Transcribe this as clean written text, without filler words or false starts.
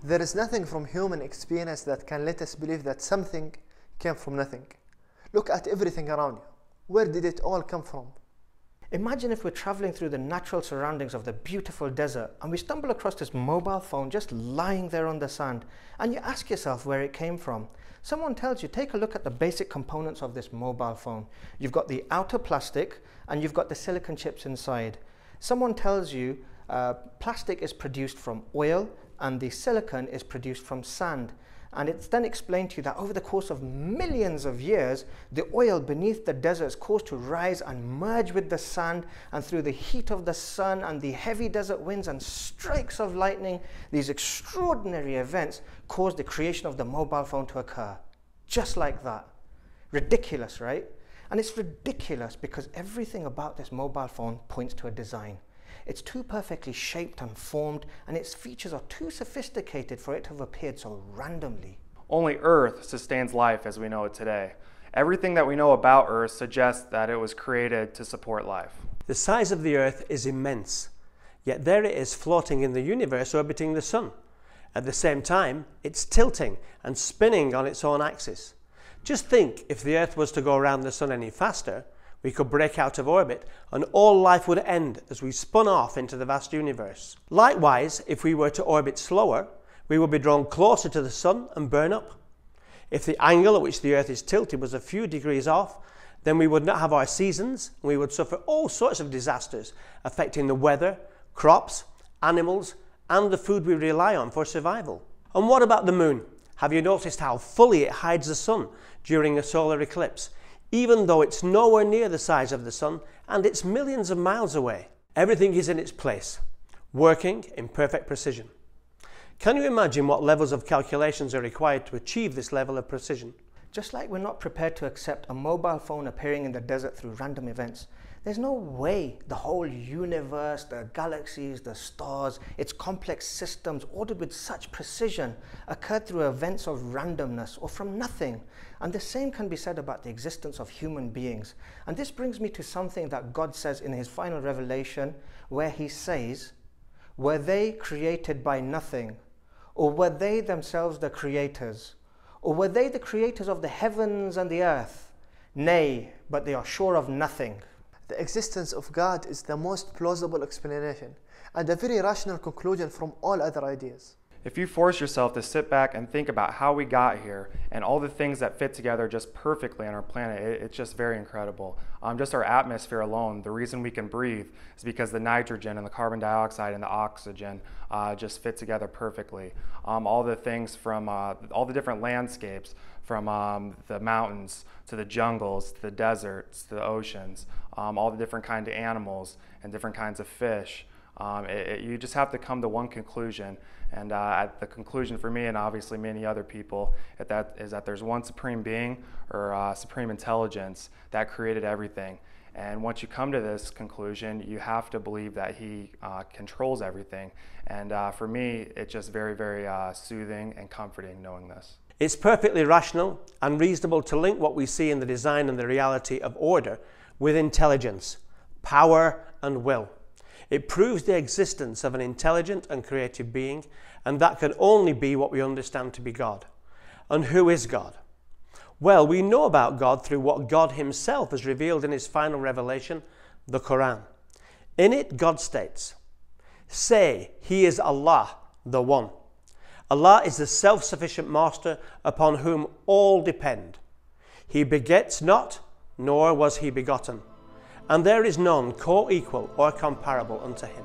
There is nothing from human experience that can let us believe that something came from nothing. Look at everything around you. Where did it all come from? Imagine if we're traveling through the natural surroundings of the beautiful desert and we stumble across this mobile phone just lying there on the sand, and you ask yourself where it came from. Someone tells you, take a look at the basic components of this mobile phone. You've got the outer plastic and you've got the silicon chips inside. Someone tells you plastic is produced from oil and the silicon is produced from sand. And it's then explained to you that over the course of millions of years, the oil beneath the desert is caused to rise and merge with the sand, and through the heat of the sun and the heavy desert winds and strikes of lightning, these extraordinary events caused the creation of the mobile phone to occur. Just like that. Ridiculous, right? And it's ridiculous because everything about this mobile phone points to a design. It's too perfectly shaped and formed, and its features are too sophisticated for it to have appeared so randomly. Only Earth sustains life as we know it today. Everything that we know about Earth suggests that it was created to support life. The size of the Earth is immense, yet there it is floating in the universe orbiting the Sun. At the same time, it's tilting and spinning on its own axis. Just think, if the Earth was to go around the Sun any faster, we could break out of orbit and all life would end as we spun off into the vast universe. Likewise, if we were to orbit slower, we would be drawn closer to the Sun and burn up. If the angle at which the Earth is tilted was a few degrees off, then we would not have our seasons and we would suffer all sorts of disasters affecting the weather, crops, animals, and the food we rely on for survival. And what about the Moon? Have you noticed how fully it hides the Sun during a solar eclipse, even though it's nowhere near the size of the Sun and it's millions of miles away? Everything is in its place, working in perfect precision. Can you imagine what levels of calculations are required to achieve this level of precision? Just like we're not prepared to accept a mobile phone appearing in the desert through random events, there's no way the whole universe, the galaxies, the stars, its complex systems ordered with such precision occurred through events of randomness or from nothing. And the same can be said about the existence of human beings. And this brings me to something that God says in his final revelation, where he says, "Were they created by nothing? Or were they themselves the creators? Or were they the creators of the heavens and the earth? Nay, but they are sure of nothing." The existence of God is the most plausible explanation and a very rational conclusion from all other ideas. If you force yourself to sit back and think about how we got here and all the things that fit together just perfectly on our planet, it's just very incredible. Just our atmosphere alone, the reason we can breathe is because the nitrogen and the carbon dioxide and the oxygen just fit together perfectly. All the things from all the different landscapes, from the mountains to the jungles, to the deserts, to the oceans, all the different kinds of animals and different kinds of fish. You just have to come to one conclusion, and the conclusion for me and obviously many other people is that there's one supreme being or supreme intelligence that created everything. And once you come to this conclusion, you have to believe that he controls everything. And for me, it's just very, very soothing and comforting knowing this. It's perfectly rational and reasonable to link what we see in the design and the reality of order with intelligence, power, and will. It proves the existence of an intelligent and creative being, and that can only be what we understand to be God. And who is God? Well, we know about God through what God himself has revealed in his final revelation, the Quran. In it, God states, "Say, he is Allah, the One. Allah is the self-sufficient master upon whom all depend. He begets not, nor was he begotten, and there is none co-equal or comparable unto him."